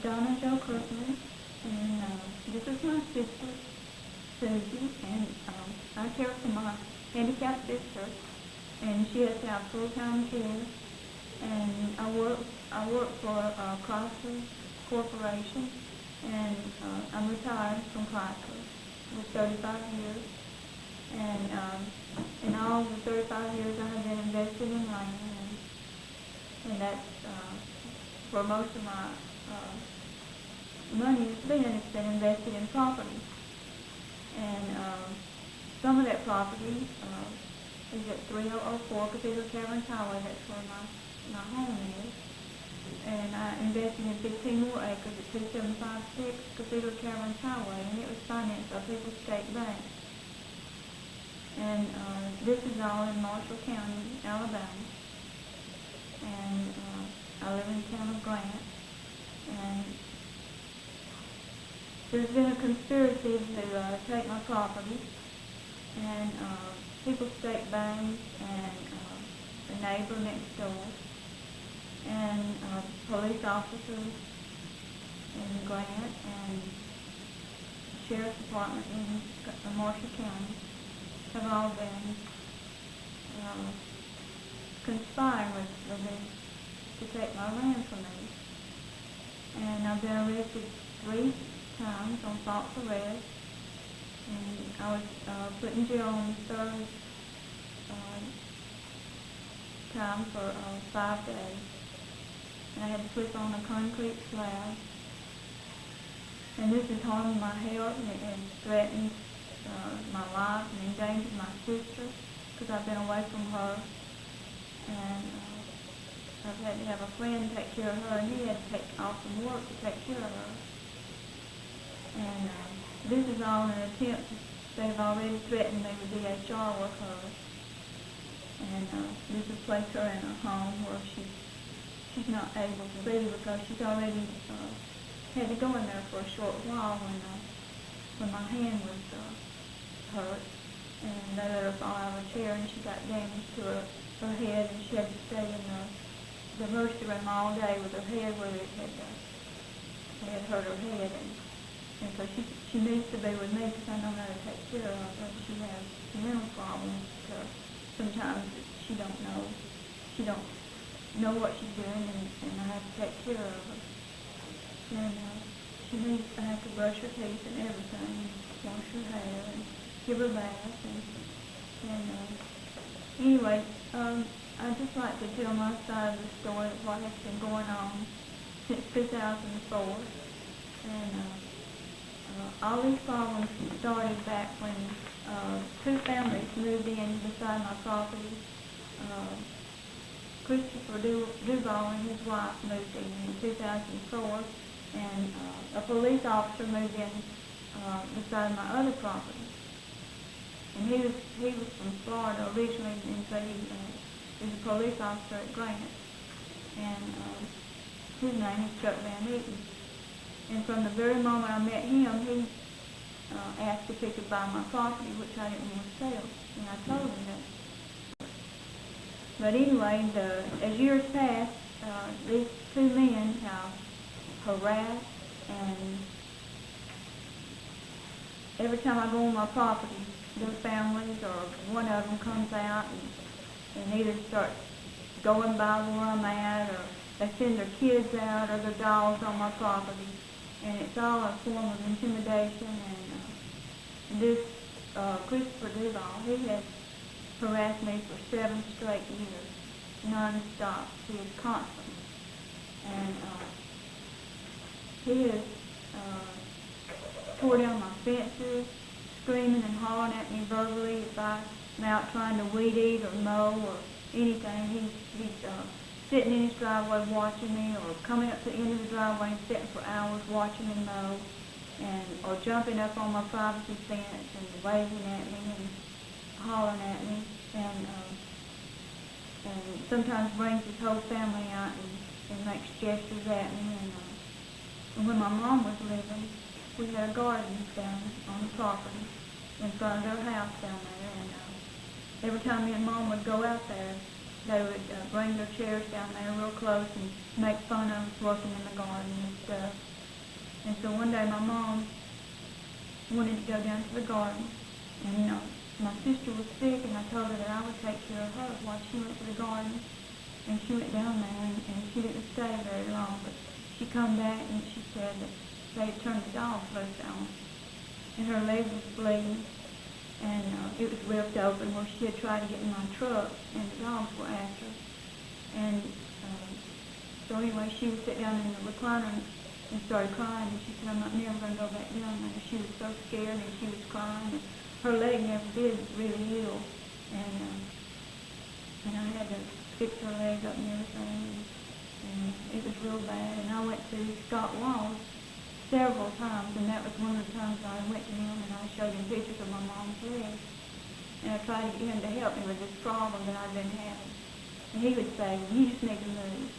Donna Jo Kirkman, and this is my sister, Susie, and I care for my handicapped sister, and she has to have full-time care, and I work for Chrysler Corporation, and I'm retired from Chrysler with 35 years, and in all the 35 years I have been invested in land, and that's where most of my money has been. It's been invested in property, and some of that property is at 3004 Cathedral Caverns Highway. That's where my home is. And I invested in 15 more acres at 2756 Cathedral Caverns Highway, and it was financed by People's State Bank. And this is all in Marshall County, Alabama. And I live in the town of Grant. And there's been a conspiracy to take my property, and People's State Bank and the neighbor next door, and police officers in Grant and Sheriff's Department in Marshall County have all been conspiring with me to take my land from me. And I've been arrested 3 times on false arrest, and I was put in jail on the 3rd time for 5 days. And I had to sleep on a concrete slab. And this has harmed my health, and it has threatened my life and endangered my sister, because I've been away from her. And I've had to have a friend take care of her, and he had to take off from work to take care of her. And this is all an attempt. They've already threatened me with DHR with her. And this will place her in a home where she's not able to be, because she's already had to go in there for a short while when my hand was hurt. And they let her fall out of a chair, and she got damage to her head, and she had to stay in the emergency room all day with her head where it had hurt her head. And so she needs to be with me, because I know how to take care of her. She has mental problems, because sometimes she don't know what she's doing, and I have to take care of her. And I have to brush her teeth and everything, wash her hair, and give her a bath. And anyway, I'd just like to tell my side of the story of what has been going on since 2004. And all these problems started back when 2 families moved in beside my property. Christopher Duval and his wife moved in 2004, and a police officer moved in beside my other property. And he was from Florida originally, and so he was a police officer at Grant. And his name is Chuck Van Eaton. And from the very moment I met him, he asked if he could buy my property, which I didn't want to sell. And I told him that. But anyway, as years passed, these 2 men have harassed, and every time I go on my property, their families or one of them comes out and either starts going by where I'm at, or they send their kids out or their dogs on my property. And it's all a form of intimidation. And this Christopher Duval, he has harassed me for 7 straight years, non-stop. He is constant. And he has tore down my fences, screaming and hollering at me verbally if I'm out trying to weed eat or mow or anything. He's sitting in his driveway watching me, or coming up to the end of the driveway and sitting for hours watching me mow, or jumping up on my privacy fence and waving at me and hollering at me, and sometimes brings his whole family out and makes gestures at me. And when my mom was living, we had a garden down on the property in front of their house down there, and every time me and Mom would go out there, they would bring their chairs down there real close and make fun of us working in the garden and stuff. And so one day my mom wanted to go down to the garden, and my sister was sick, and I told her that I would take care of her while she went to the garden. And she went down there, and she didn't stay very long, but she come back and she said that they had turned the dog loose on, and her leg was bleeding, and it was ripped open where she had tried to get in my truck, and the dogs were after her. And so anyway, she would sit down in the recliner and started crying, and she said, I'm not never going to go back down there. She was so scared, and she was crying, and her leg never did really heal, and I had to fix her leg up and everything, and it was real bad. And I went to Scott Walls several times, and that was one of the times I went to him and I showed him pictures of my mom's leg, and I tried to get him to help me with this problem that I've been having. And he would say, you just need to move.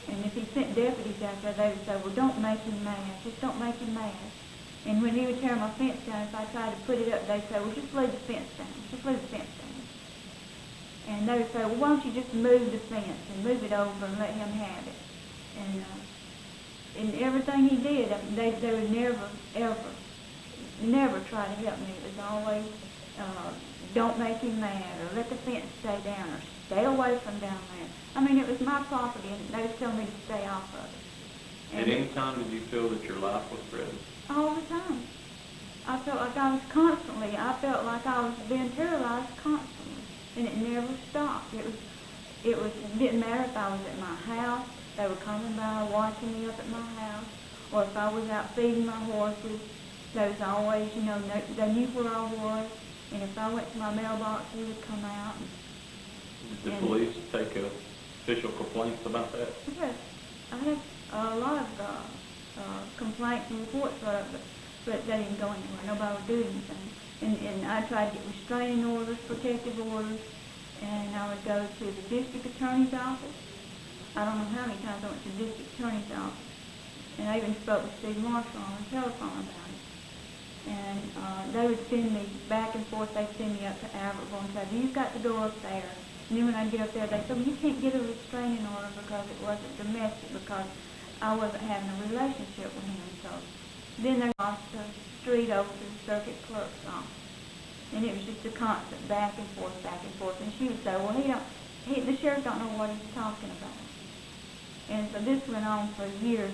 And if he sent deputies out there, they would say, well, don't make him mad, just don't make him mad. And when he would tear my fence down, if I tried to put it up, they'd say, well, just leave the fence down, just leave the fence down. And they would say, well, why don't you just move the fence and move it over and let him have it. And everything he did, they would never try to help me. It was always, don't make him mad, or let the fence stay down, or stay away from down there. I mean, it was my property, and they would tell me to stay off of it. At any time did you feel that your life was threatened? All the time. I felt like I felt like I was being terrorized constantly. And it never stopped. It didn't matter if I was at my house, they were coming by watching me up at my house, or if I was out feeding my horses, they was always, they knew where I was, and if I went to my mailbox, they would come out. Did the police take official complaints about that? Yes. I had a lot of complaints and reports, but they didn't go anywhere. Nobody would do anything. And I tried to get restraining orders, protective orders, and I would go to the district attorney's office. I don't know how many times I went to the district attorney's office. And I even spoke with Steve Marshall on the telephone about it. And they would send me back and forth. They'd send me up to Albertville and say, you've got to go up there. And then when I'd get up there, they'd say, well, you can't get a restraining order because it wasn't domestic, because I wasn't having a relationship with him. So then they crossed the street over to the circuit clerk's office. And it was just a constant back and forth, and she would say, well, the sheriff don't know what he's talking about. And so this went on for years,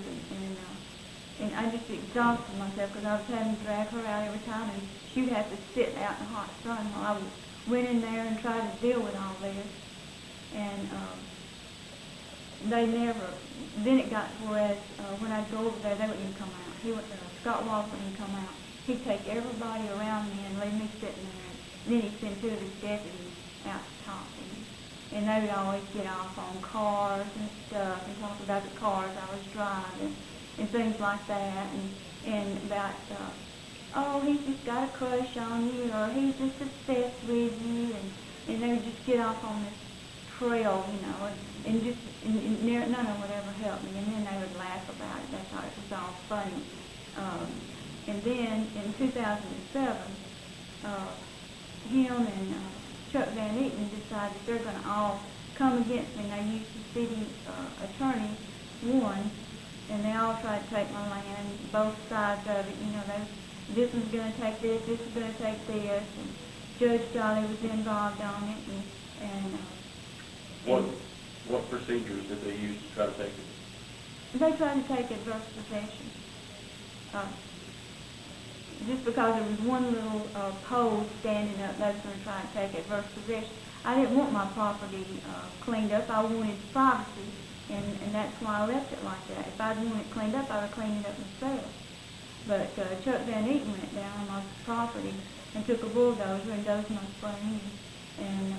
and I just exhausted myself because I was having to drag her out every time, and she would have to sit out in the hot sun while I went in there and tried to deal with all this. And then it got to where when I'd go over there, they wouldn't even come out. Scott Walls wouldn't even come out. He'd take everybody around me and leave me sitting there. And then he'd send two of his deputies out to talk to me. And they would always get off on cars and stuff and talk about the cars I was driving and things like that. And about, oh, he's just got a crush on you, or he's just obsessed with you. And they would just get off on this trail, and none of them would ever help me. And then they would laugh about it. They thought it was all funny. And then in 2007, him and Chuck Van Eaton decided they're going to all come against me. And they used the city attorney won, and they all tried to take my land, both sides of it. This one's going to take this is going to take this. And Judge Jolly was involved on it. What procedures did they use to try to take it? They tried to take adverse possession. Just because there was one little pole standing up, they was going to try and take adverse possession. I didn't want my property cleaned up. I wanted privacy, and that's why I left it like that. If I'd wanted it cleaned up, I would have cleaned it up myself. But Chuck Van Eaton went down on my property and took a bulldozer and dozed my spring and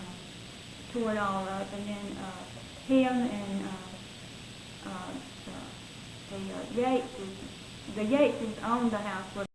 tore it all up. And then him and the Yateses owned the house where